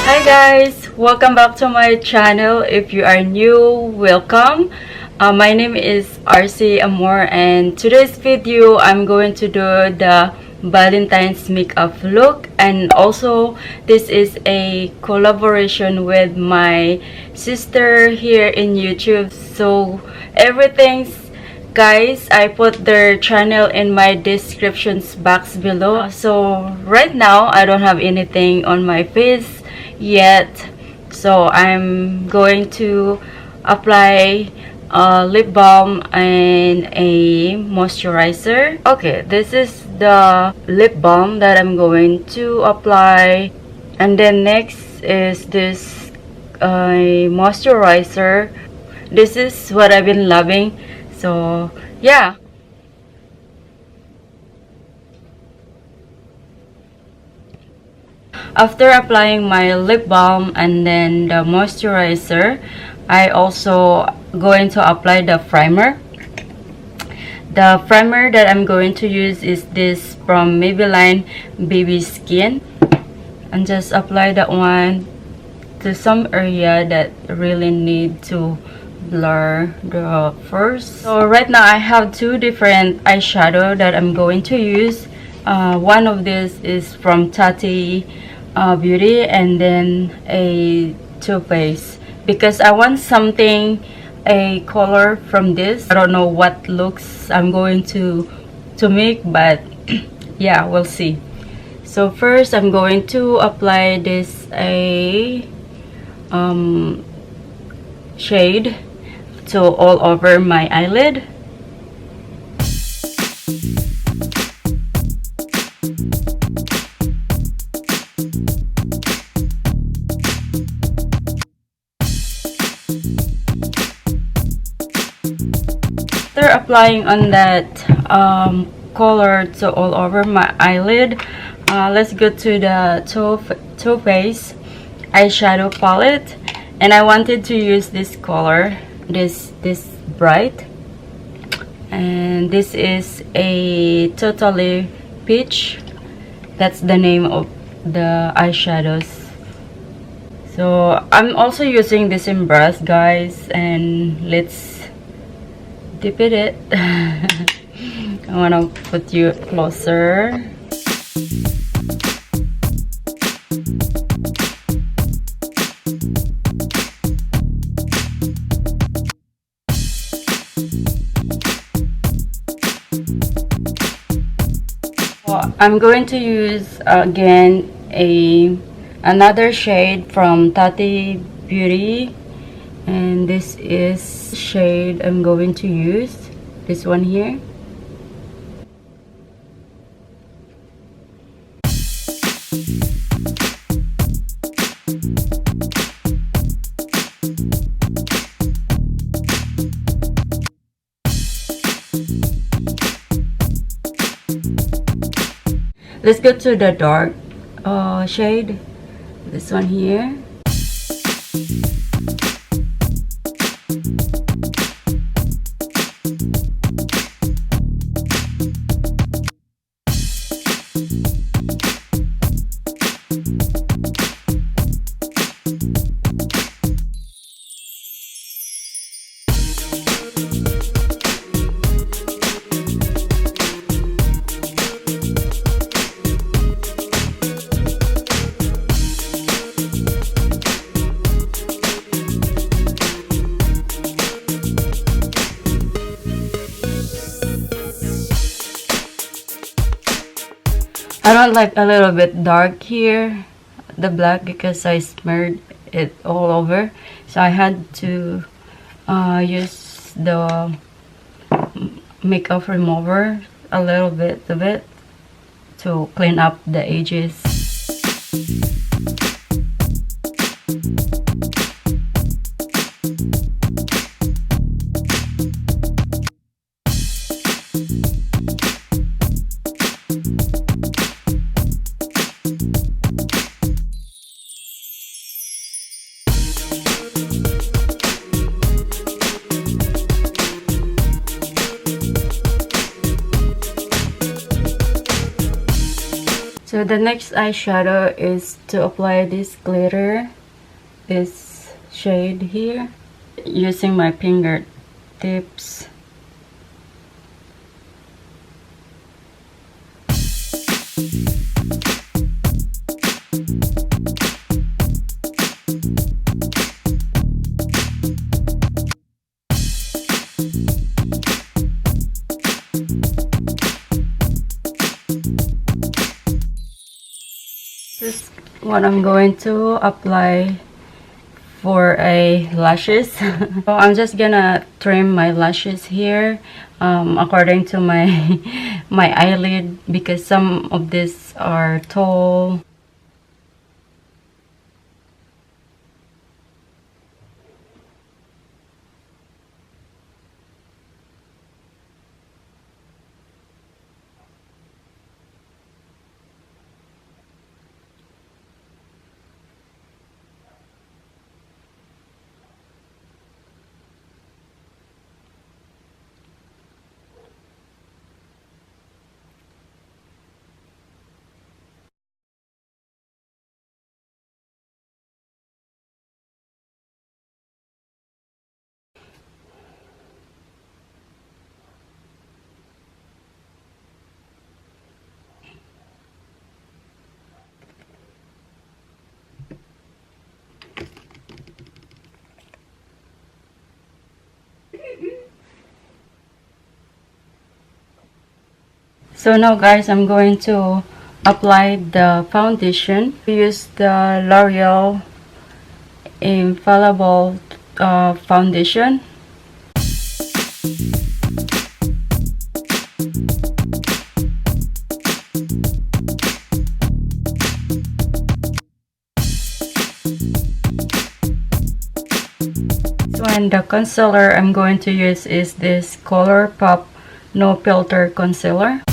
Hi guys, welcome back to my channel. If you are new, welcome. My name is Arce Amor, and today's video I'm going to do the Valentine's makeup look, and also this is a collaboration with my sister here in YouTube. So everything's guys, I put their channel in my descriptions box below. So right now I don't have anything on my face yet, so I'm going to apply a lip balm and a moisturizer. Okay, this is the lip balm that I'm going to apply, and then next is this moisturizer. This is what I've been loving. So yeah, after applying my lip balm and then the moisturizer, I also going to apply the primer. The primer that I'm going to use is this from Maybelline Baby Skin, and just apply that one to some area that really need to blur the first. So right now I have two different eyeshadow that I'm going to use. One of this is from Tati Beauty, and then a Too Faced, because I want something a color from this. I don't know what looks I'm going to make, but yeah, we'll see. So first I'm going to apply this shade to all over my eyelid. After applying on that color to all over my eyelid, let's go to the Too Faced eyeshadow palette, and I wanted to use this color, this bright, and this is a Totally Peach. That's the name of the eyeshadows. So I'm also using this in brush, guys, and let's dip it. I want to put you closer. I'm going to use again another shade from Tati Beauty, and this is shade I'm going to use, this one here. Let's go to the dark shade, this one here. I don't like a little bit dark here, the black, because I smeared it all over, so I had to use the makeup remover a little bit of it to clean up the edges. So the next eyeshadow is to apply this glitter, this shade here, using my fingertips. This is what I'm going to apply for a lashes. So I'm just gonna trim my lashes here according to my my eyelid, because some of these are tall. So now guys, I'm going to apply the foundation. Use the L'Oreal Infallible foundation. So, and the concealer I'm going to use is this COLLAB No Filter Concealer.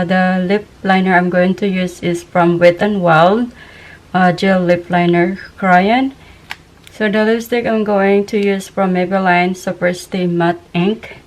The lip liner I'm going to use is from Wet n Wild Gel Lip Liner Crayon. So the lipstick I'm going to use from Maybelline Superstay Matte Ink.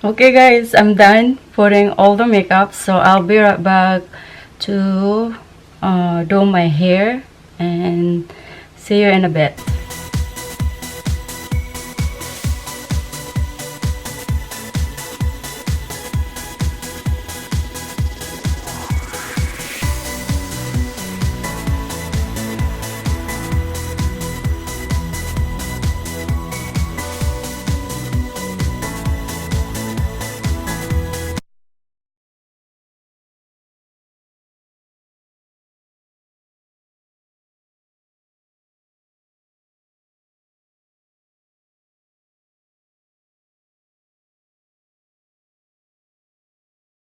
Okay guys, I'm done putting all the makeup, so I'll be right back to do my hair and see you in a bit.